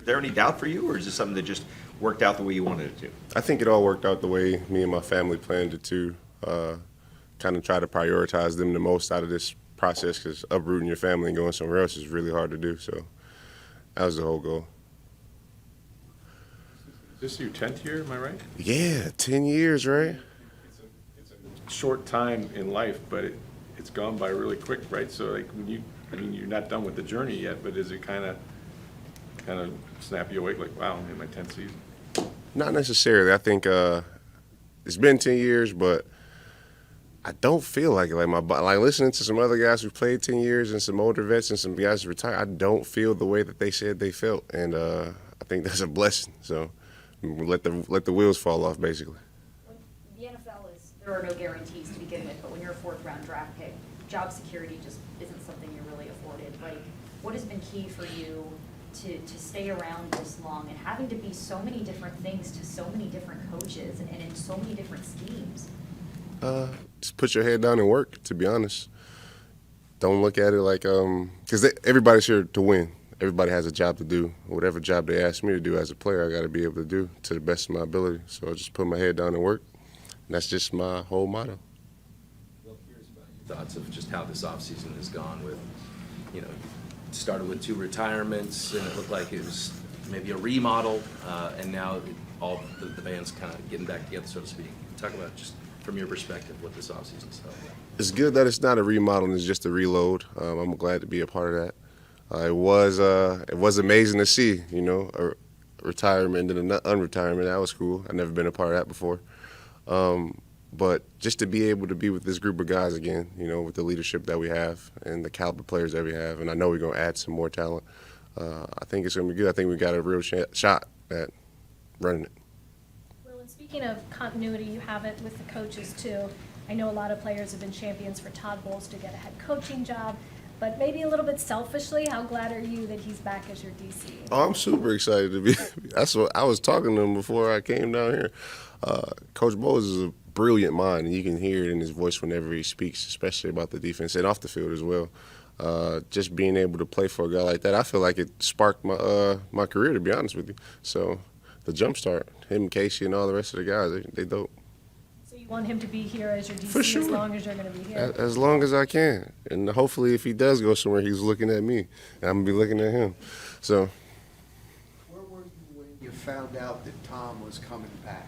there any doubt for you, or is this something that just worked out the way you wanted it to? I think it all worked out the way me and my family planned it to. Kind of try to prioritize them the most out of this process, because uprooting your family and going somewhere else is really hard to do. So that was the whole goal. Is this your 10th year, am I right? Yeah, 10 years, right? It's a short time in life, but it's gone by really quick, right? So like you're not done with the journey yet, but is it kind of snap you awake, like, wow, I'm in my 10th season? Not necessarily. I think it's been 10 years, but I don't feel like it. Like listening to some other guys who played 10 years and some older vets and some guys who retired, I don't feel the way that they said they felt, and I think that's a blessing. So let the wheels fall off, basically. The NFL there are no guarantees to begin with, but when you're a fourth-round draft pick, job security just isn't something you're really afforded. Like, what has been key for you to stay around this long and having to be so many different things to so many different coaches and in so many different schemes? Just put your head down and work, to be honest. Don't look at it like, because everybody's here to win. Everybody has a job to do. Whatever job they ask me to do as a player, I got to be able to do to the best of my ability. So I just put my head down and work. And that's just my whole motto. Well, curious about your thoughts of just how this offseason has gone with, you started with 2 retirements, and it looked like it was maybe a remodel, and now all the band's kind of getting back together, so to speak. Talk about just from your perspective what this offseason's felt like. It's good that it's not a remodel and it's just a reload. I'm glad to be a part of that. It was amazing to see, a retirement and an unretirement. That was cool. I've never been a part of that before. But just to be able to be with this group of guys again, with the leadership that we have and the caliber players that we have, and I know we're going to add some more talent, I think it's going to be good. I think we got a real shot at running it. Well, and speaking of continuity, you have it with the coaches too. I know a lot of players have been champions for Todd to get a head coaching job, but maybe a little bit selfishly, how glad are you that he's back as your DC? Oh, I'm super excited to be. That's what I was talking to him before I came down here. Coach Bowles is a brilliant mind, and you can hear it in his voice whenever he speaks, especially about the defense and off the field as well. Just being able to play for a guy like that, I feel like it sparked my career, to be honest with you. So the jump start, him, Casey, and all the rest of the guys, they dope. So you want him to be here as your DC For sure. as long as you're going to be here? As long as I can. And hopefully if he does go somewhere, he's looking at me, and I'm going to be looking at him. So. Where were you when you found out that Tom was coming back?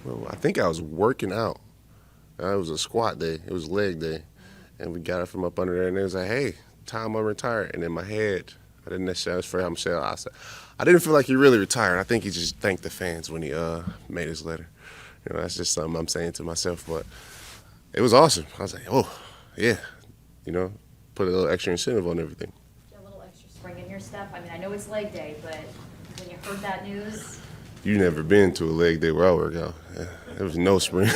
Well, I think I was working out. It was a squat day. It was leg day. And we got it from up under there, and it was like, hey, Tom, I'm retired. And in my head, I didn't necessarily for him say, I didn't feel like he really retired. I think he just thanked the fans when he made his letter. That's just something I'm saying to myself. But it was awesome. I was like, oh, yeah. Put a little extra incentive on everything. A little extra spring in your step. I mean, I know it's leg day, but when you heard that news. You never been to a leg day where I work out. Yeah, there was no spring.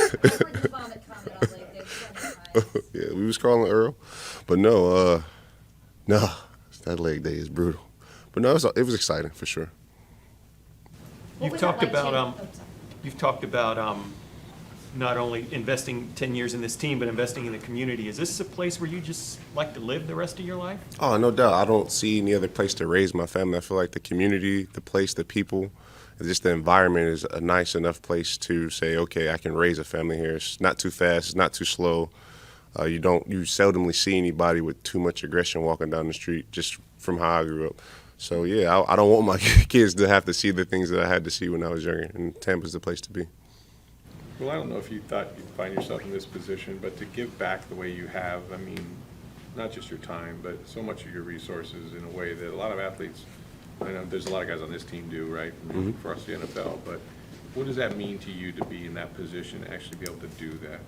Yeah, we was calling Earl. But no, that leg day is brutal. But no, it was exciting for sure. You've talked about not only investing 10 years in this team, but investing in the community. Is this a place where you just like to live the rest of your life? Oh, no doubt. I don't see any other place to raise my family. I feel like the community, the place, the people, just the environment is a nice enough place to say, okay, I can raise a family here. It's not too fast, it's not too slow. You seldomly see anybody with too much aggression walking down the street, just from how I grew up. So yeah, I don't want my kids to have to see the things that I had to see when I was younger, and Tampa's the place to be. Well, I don't know if you thought you'd find yourself in this position, but to give back the way you have, I mean, not just your time, but so much of your resources in a way that a lot of athletes, I know there's a lot of guys on this team do, right, for us, the NFL, but what does that mean to you to be in that position, to actually be able to do that?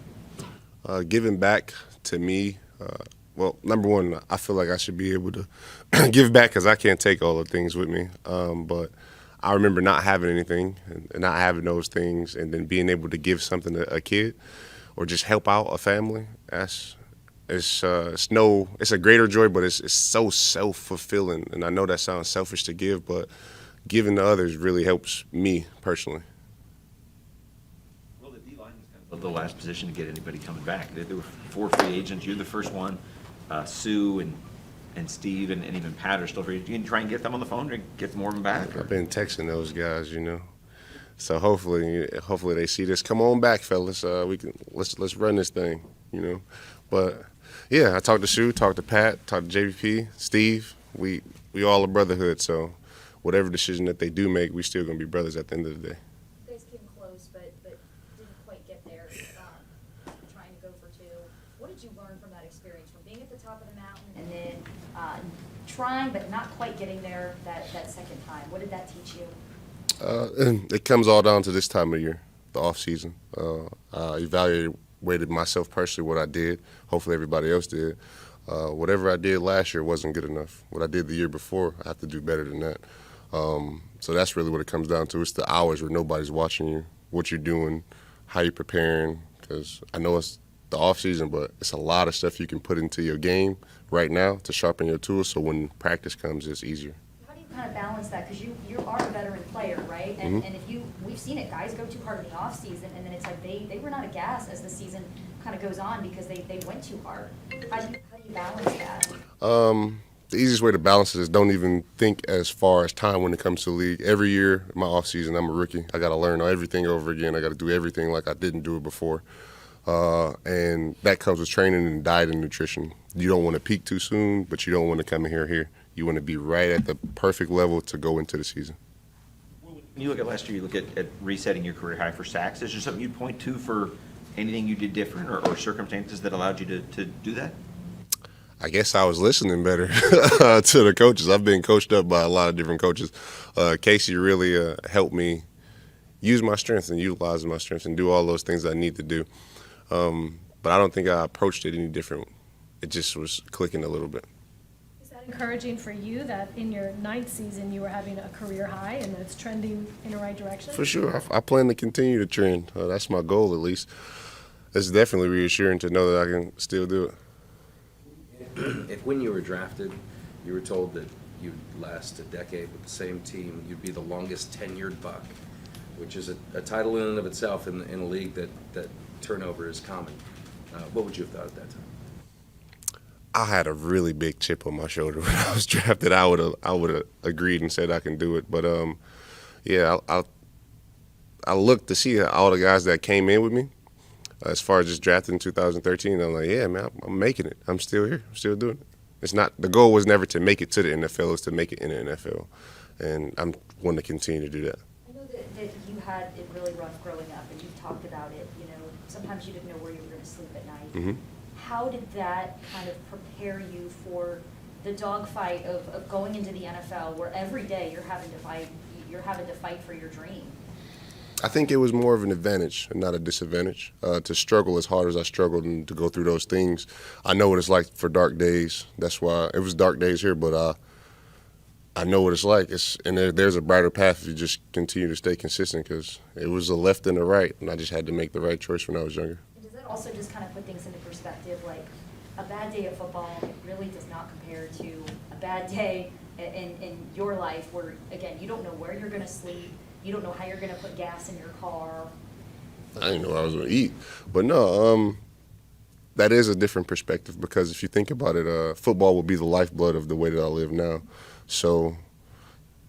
Giving back to me, well, number one, I feel like I should be able to give back because I can't take all the things with me. But I remember not having anything and not having those things, and then being able to give something to a kid or just help out a family. It's a greater joy, but it's so self-fulfilling. And I know that sounds selfish to give, but giving to others really helps me personally. The last position to get anybody coming back. There were 4 free agents. You're the first one. Sue and and Steve and even Pat are still free. You can try and get them on the phone or get more of them back? I've been texting those guys, So hopefully they see this. Come on back, fellas. Let's run this thing, But yeah, I talked to Shu, talked to Pat, talked to JVP, Steve. We all a brotherhood. So whatever decision that they do make, we still gonna be brothers at the end of the day. You guys came close, but didn't quite get there, trying to go for 2. What did you learn from that experience, from being at the top of the mountain and then trying but not quite getting there that second time? What did that teach you? It comes all down to this time of year, the offseason. I evaluated myself personally, what I did. Hopefully everybody else did. Whatever I did last year wasn't good enough. What I did the year before, I have to do better than that. So that's really what it comes down to. It's the hours where nobody's watching you, what you're doing, how you're preparing. Because I know it's the offseason, but it's a lot of stuff you can put into your game right now to sharpen your tools. So when practice comes, it's easier. Kind of balance that, because you are a veteran player, right? And if we've seen it, guys go too hard in the off season, and then it's like they run out of gas as the season kind of goes on because they went too hard. How do you balance that? The easiest way to balance it is don't even think as far as time when it comes to the league. Every year, my off season, I'm a rookie. I got to learn everything over again. I got to do everything like I didn't do it before, and that comes with training and diet and nutrition. You don't want to peak too soon, but you don't want to come in here. You want to be right at the perfect level to go into the season. When you look at last year, you look at resetting your career high for sacks. Is there something you'd point to for anything you did different or circumstances that allowed you to do that? I guess I was listening better to the coaches. I've been coached up by a lot of different coaches. Casey really helped me use my strengths and utilize my strengths and do all those things I need to do. But I don't think I approached it any different. It just was clicking a little bit. Is that encouraging for you that in your 9th season you were having a career high and that it's trending in the right direction? For sure. I plan to continue to trend. That's my goal, at least. It's definitely reassuring to know that I can still do it. If when you were drafted, you were told that you'd last a decade with the same team, you'd be the longest tenured Buck, which is a title in and of itself in a league that turnover is common, what would you have thought at that time? I had a really big chip on my shoulder when I was drafted. I would have agreed and said I can do it. But yeah, I looked to see all the guys that came in with me. As far as just drafted in 2013, I'm like, yeah, man, I'm making it. I'm still here. I'm still doing it. It's not, the goal was never to make it to the NFL. It was to make it in the NFL, and I'm wanting to continue to do that. I know that you had it really rough growing up, and you've talked about it. Sometimes you didn't know where you were going to sleep at night. Mm-hmm. How did that kind of prepare you for the dogfight of going into the NFL, where every day you're having to fight for your dream? I think it was more of an advantage and not a disadvantage. To struggle as hard as I struggled and to go through those things, I know what it's like for dark days. That's why it was dark days here, but I know what it's like. There's a brighter path if you just continue to stay consistent, because it was a left and a right, and I just had to make the right choice when I was younger. Does that also just kind of put things into perspective? Like, a bad day of football really does not compare to a bad day in your life where, again, you don't know where you're going to sleep. You don't know how you're going to put gas in your car. I didn't know what I was going to eat. But no, that is a different perspective, because if you think about it, football will be the lifeblood of the way that I live now. So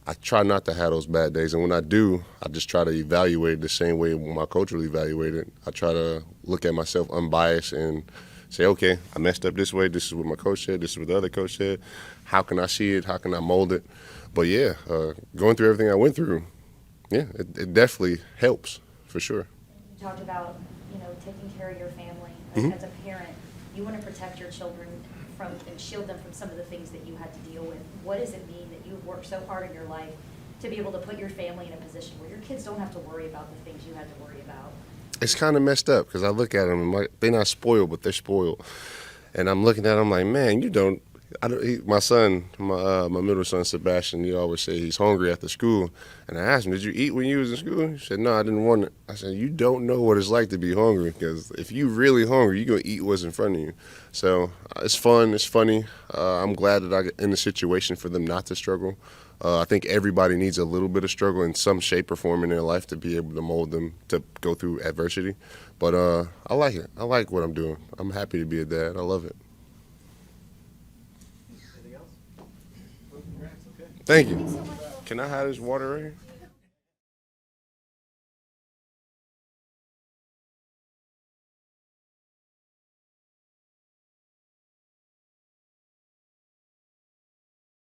I try not to have those bad days. And when I do, I just try to evaluate it the same way my coach will evaluate it. I try to look at myself unbiased and say, okay, I messed up this way. This is what my coach said. This is what the other coach said. How can I see it? How can I mold it? But, yeah, going through everything I went through, yeah, it definitely helps, for sure. You talked about, taking care of your family. Mm-hmm. As a parent, you want to protect your children and shield them from some of the things that you had to deal with. What does it mean that you've worked so hard in your life to be able to put your family in a position where your kids don't have to worry about the things you had to worry about? It's kind of messed up, because I look at them and they're not spoiled, but they're spoiled. And I'm looking at them like, man, my son, my middle son, Sebastian, he always say he's hungry after school. And I asked him, did you eat when you was in school? He said, no, I didn't want it. I said, you don't know what it's like to be hungry, because if you really hungry, you're going to eat what's in front of you. So it's fun. It's funny. I'm glad that I get in a situation for them not to struggle. I think everybody needs a little bit of struggle in some shape or form in their life to be able to mold them to go through adversity. But I like it. I like what I'm doing. I'm happy to be a dad. I love it. Anything else? Thank you. Can I have this water right here?